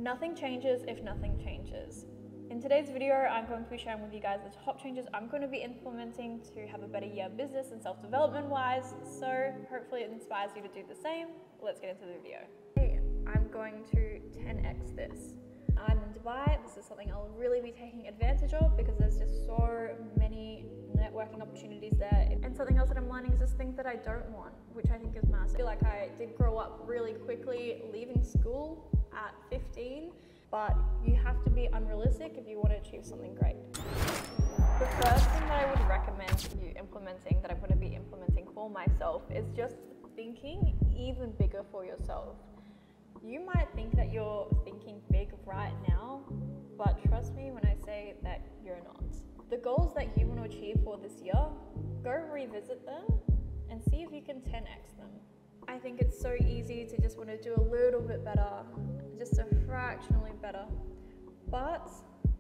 Nothing changes if nothing changes. In today's video, I'm going to be sharing with you guys the top changes I'm going to be implementing to have a better year business and self-development wise. So hopefully it inspires you to do the same. Let's get into the video. Hey, I'm going to 10x this. I'm in Dubai. This is something I'll really be taking advantage of because there's just so many networking opportunities there. And something else that I'm learning is just things that I don't want, which I think is massive. I feel like I did grow up really quickly leaving school at 15, but you have to be unrealistic if you want to achieve something great. The first thing that I would recommend you implementing, that I'm going to be implementing for myself, is just thinking even bigger for yourself. You might think that you're thinking big right now, but trust me when I say that you're not. The goals that you want to achieve for this year, go revisit them and see if you can 10x them. I think it's so easy to just want to do a little bit better, just a fractionally better, but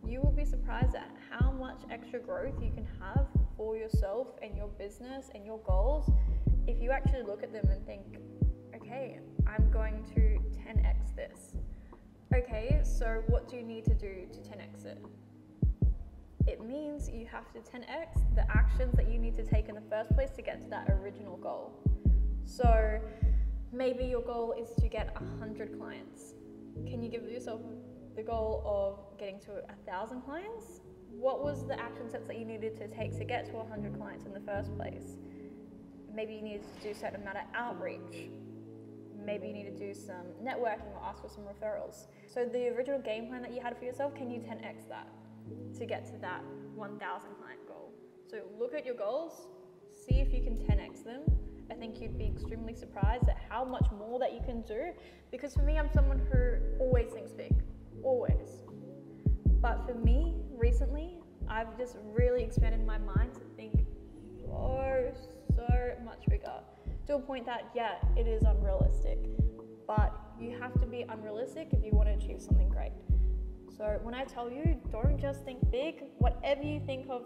you will be surprised at how much extra growth you can have for yourself and your business and your goals if you actually look at them and think, okay, I'm going to 10x this. Okay, so what do you need to do to 10x it? It means you have to 10x the actions that you need to take in the first place to get to that original goal. So maybe your goal is to get 100 clients. Can you give yourself the goal of getting to 1,000 clients? What was the action steps that you needed to take to get to 100 clients in the first place? Maybe you needed to do a certain amount of outreach. Maybe you need to do some networking or ask for some referrals. So the original game plan that you had for yourself, can you 10x that to get to that 1,000 client goal? So look at your goals, see if you can 10x them. I think you'd be extremely surprised at how much more that you can do, because for me, I'm someone who always thinks big, always. But for me, recently, I've just really expanded my mind to think so much bigger, to a point that, yeah, it is unrealistic, but you have to be unrealistic if you want to achieve something great. So when I tell you, don't just think big, whatever you think of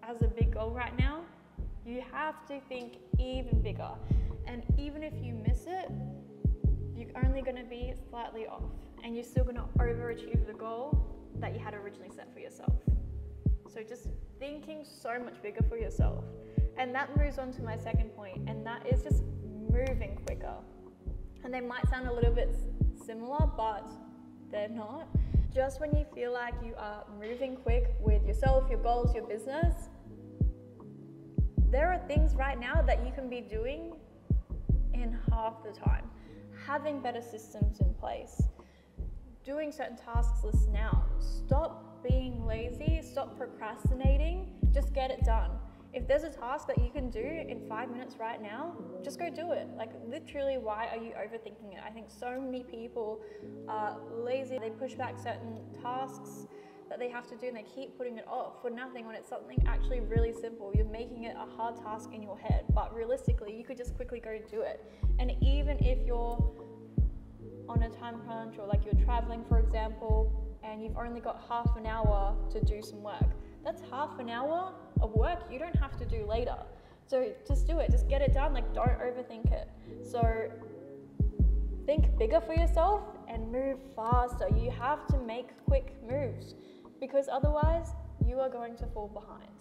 as a big goal right now, you have to think even bigger. And even if you miss it, you're only going to be slightly off, and you're still going to overachieve the goal that you had originally set for yourself. So just thinking so much bigger for yourself. And that moves on to my second point, and that is just moving quicker. And they might sound a little bit similar, but they're not. Just when you feel like you are moving quick with yourself, your goals, your business, there are things right now that you can be doing in half the time. Having better systems in place, doing certain tasks lists now. Stop being lazy, stop procrastinating, just get it done. If there's a task that you can do in 5 minutes right now, just go do it. Like, literally, why are you overthinking it? I think so many people are lazy. They push back certain tasks that they have to do and they keep putting it off for nothing when it's something actually really simple. You're making it a hard task in your head, but realistically, you could just quickly go do it. And even if you're on a time crunch, or like you're traveling, for example, and you've only got half an hour to do some work, that's half an hour of work you don't have to do later. So just do it, just get it done, like don't overthink it. So think bigger for yourself and move faster. You have to make quick moves, because otherwise you are going to fall behind.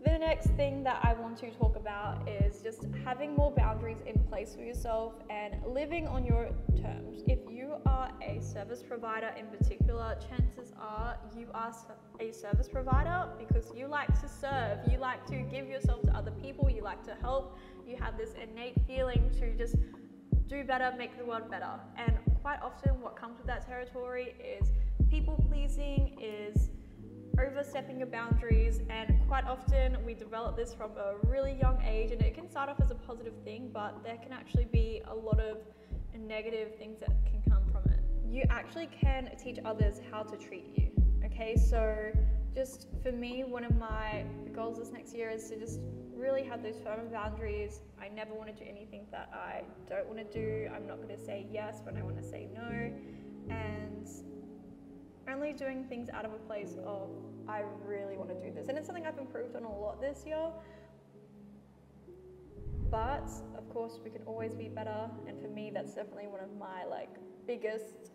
The next thing that I want to talk about is just having more boundaries in place for yourself and living on your terms. If you are a service provider in particular, chances are you are a service provider because you like to serve, you like to give yourself to other people, you like to help, you have this innate feeling to just do better, make the world better. And quite often what comes with that territory is people pleasing, is overstepping your boundaries, and quite often we develop this from a really young age, and it can start off as a positive thing, but there can actually be a lot of negative things that can come from it. You actually can teach others how to treat you, okay? So just for me, one of my goals this next year is to just really have those firm boundaries. I never want to do anything that I don't want to do. I'm not going to say yes when I want to say no, and only doing things out of a place of, I really want to do this. And it's something I've improved on a lot this year. But of course we can always be better. And for me, that's definitely one of my biggest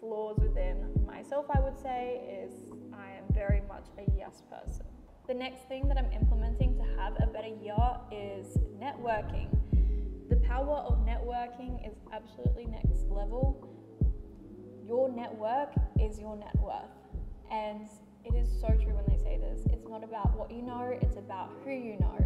flaws within myself, I would say, is I am very much a yes person. The next thing that I'm implementing to have a better year is networking. The power of networking is absolutely next level. Your network is your net worth. And it is so true when they say this. It's not about what you know, it's about who you know.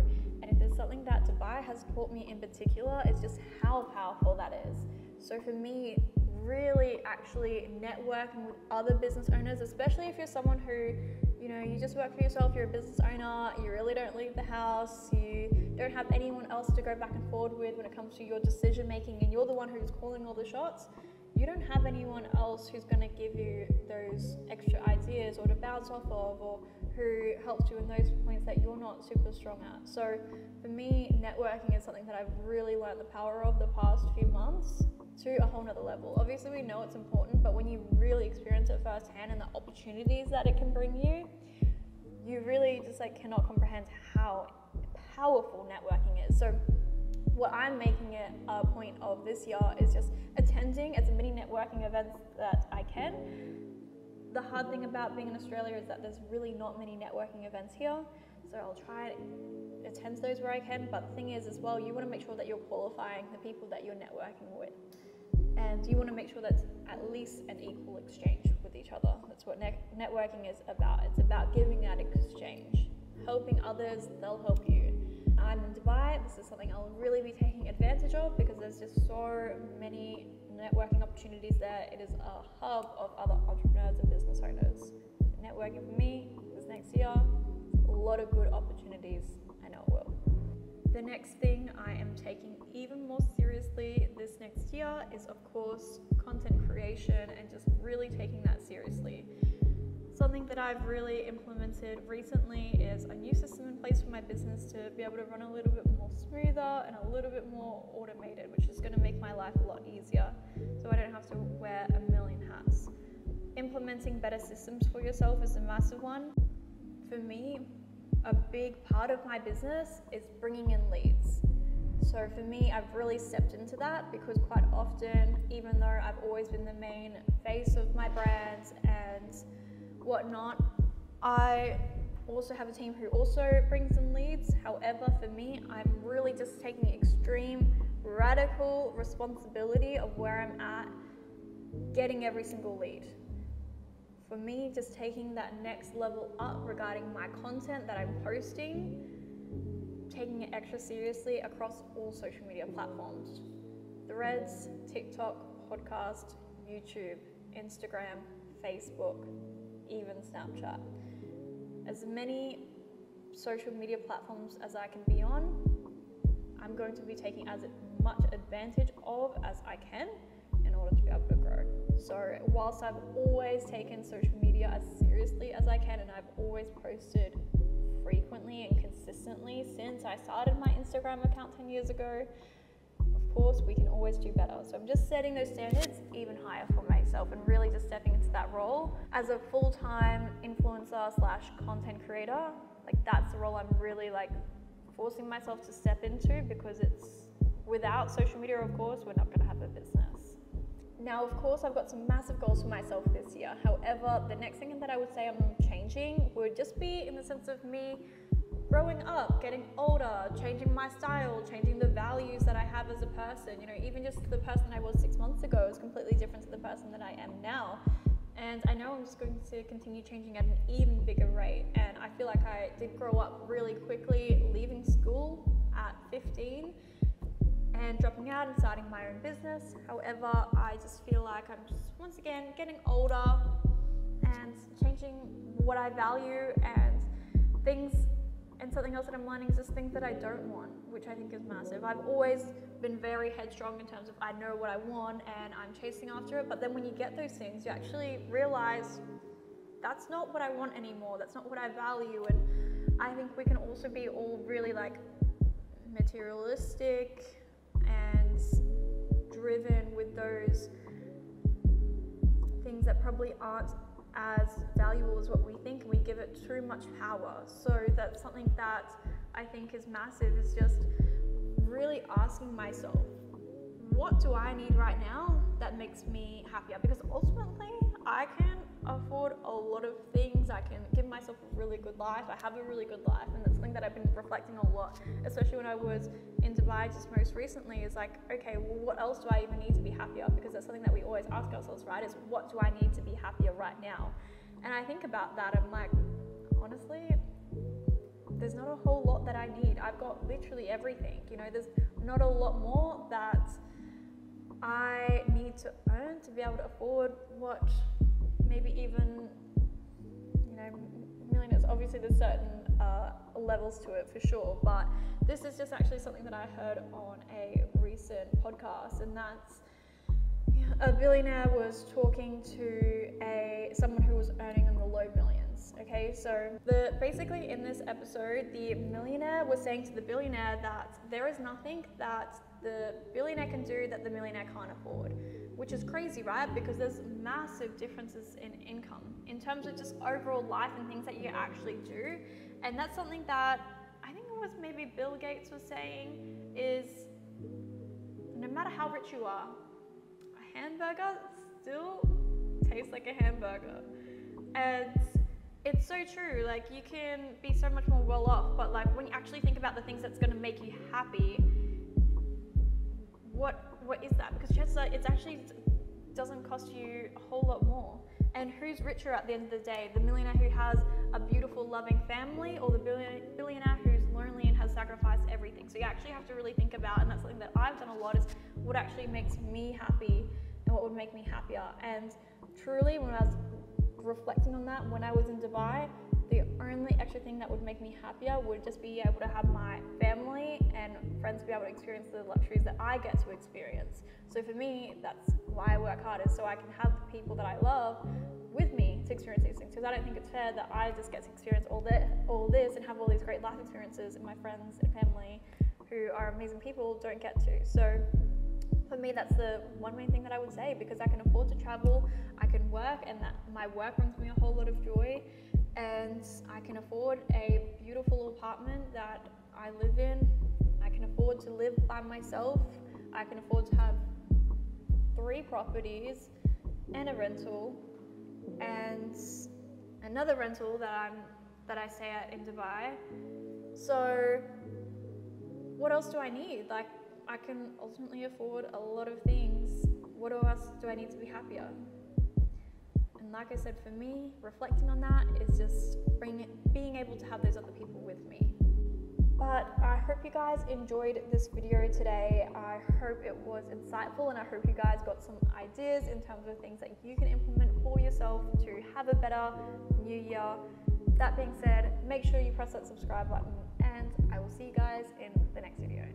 And if there's something that Dubai has taught me in particular, it's just how powerful that is. So for me, really actually networking with other business owners, especially if you're someone who, you just work for yourself, you're a business owner, you really don't leave the house, you don't have anyone else to go back and forward with when it comes to your decision making, and you're the one who's calling all the shots. You don't have anyone else who's going to give you those extra ideas or to bounce off of, or who helps you in those points that you're not super strong at. So for me, networking is something that I've really learned the power of the past few months to a whole nother level. Obviously we know it's important, but when you really experience it firsthand and the opportunities that it can bring you, you really just cannot comprehend how powerful networking is. So what I'm making it a point of this year is just attending as many networking events that I can. The hard thing about being in Australia is that there's really not many networking events here, so I'll try and attend those where I can. But the thing is as well, you want to make sure that you're qualifying the people that you're networking with, and you want to make sure that's at least an equal exchange with each other. That's what networking is about. It's about giving that exchange, helping others, they'll help you. I'm in Dubai. This is something I'll really be taking advantage of because there's just so many networking opportunities there. It is a hub of other entrepreneurs and business owners. Networking for me this next year, a lot of good opportunities. I know it will. The next thing I am taking even more seriously this next year is, of course, content creation and just really taking that seriously. Something that I've really implemented recently is a new system in place for my business to be able to run a little bit more smoother and a little bit more automated, which is going to make my life a lot easier so I don't have to wear a million hats. Implementing better systems for yourself is a massive one. For me, a big part of my business is bringing in leads. So for me, I've really stepped into that because quite often, even though I've always been the main face of my brand and whatnot, I also have a team who also brings in leads. However, for me, I'm really just taking extreme, radical responsibility of where I'm at, getting every single lead. For me, just taking that next level up regarding my content that I'm posting, taking it extra seriously across all social media platforms. Threads, TikTok, podcast, YouTube, Instagram, Facebook, even Snapchat. As many social media platforms as I can be on, I'm going to be taking as much advantage of as I can in order to be able to grow. So whilst I've always taken social media as seriously as I can, and I've always posted frequently and consistently since I started my Instagram account 10 years ago, of course we can always do better. So I'm just setting those standards even higher for myself and really just stepping into that role as a full-time influencer / content creator. That's the role I'm really forcing myself to step into, because it's without social media, of course, we're not going to have a business. Now, of course, I've got some massive goals for myself this year. However, the next thing that I would say I'm changing would just be in the sense of me growing up, getting older, changing my style, changing the values that I have as a person. Even just the person I was 6 months ago is completely different to the person that I am now. And I know I'm just going to continue changing at an even bigger rate. And I feel like I did grow up really quickly, leaving school at 15 and dropping out and starting my own business. However, I just feel like I'm just once again getting older and changing what I value and things. And something else that I'm learning is just things that I don't want, which I think is massive. I've always been very headstrong in terms of I know what I want and I'm chasing after it. But then when you get those things, you actually realize that's not what I want anymore. That's not what I value. And I think we can also be all really materialistic and driven with those things that probably aren't as valuable as what we think, and we give it too much power. So that's something that I think is massive, is just really asking myself, what do I need right now that makes me happier, because ultimately I can afford a lot of things. I can give myself a really good life. I have a really good life, and that's something that I've been reflecting on a lot, especially when I was in Dubai just most recently. Is like, okay, well, what else do I even need to be happier? Because that's something that we always ask ourselves, right? Is what do I need to be happier right now? And I think about that, I'm like, honestly, there's not a whole lot that I need. I've got literally everything. You know, there's not a lot more that I need to earn to be able to afford what maybe even, you know, millionaires. Obviously there's certain levels to it for sure, but this is just actually something that I heard on a recent podcast, and that's a billionaire was talking to someone who was earning in the low millions. Okay, so basically in this episode, the millionaire was saying to the billionaire that there is nothing that the billionaire can do that the millionaire can't afford, which is crazy, right? Because there's massive differences in income in terms of just overall life and things that you actually do. And that's something that I think it was maybe Bill Gates was saying, is no matter how rich you are, a hamburger still tastes like a hamburger. And it's so true. Like, you can be so much more well off, but like when you actually think about the things that's going to make you happy, what is that? Because chances are it actually doesn't cost you a whole lot more. And who's richer at the end of the day? The millionaire who has a beautiful, loving family, or the billionaire who's lonely and has sacrificed everything? So you actually have to really think about, and that's something that I've done a lot, is what actually makes me happy and what would make me happier. And truly, when I was reflecting on that, when I was in Dubai, the only extra thing that would make me happier would just be able to have my family and friends be able to experience the luxuries that I get to experience. So for me, that's why I work hard, is so I can have the people that I love with me to experience these things. Because I don't think it's fair that I just get to experience all this and have all these great life experiences, and my friends and family, who are amazing people, don't get to. So for me, that's the one main thing that I would say, because I can afford to travel, I can work, and that my work brings me a whole lot of joy, and I can afford a beautiful apartment that I live in. I can afford to live by myself. I can afford to have 3 properties and a rental and another rental that I stay at in Dubai. So what else do I need? Like, I can ultimately afford a lot of things. What else do I need to be happier? And like I said, for me, reflecting on that is just being able to have those other people with me. But I hope you guys enjoyed this video today. I hope it was insightful, and I hope you guys got some ideas in terms of things that you can implement for yourself to have a better new year. That being said, make sure you press that subscribe button, and I will see you guys in the next video.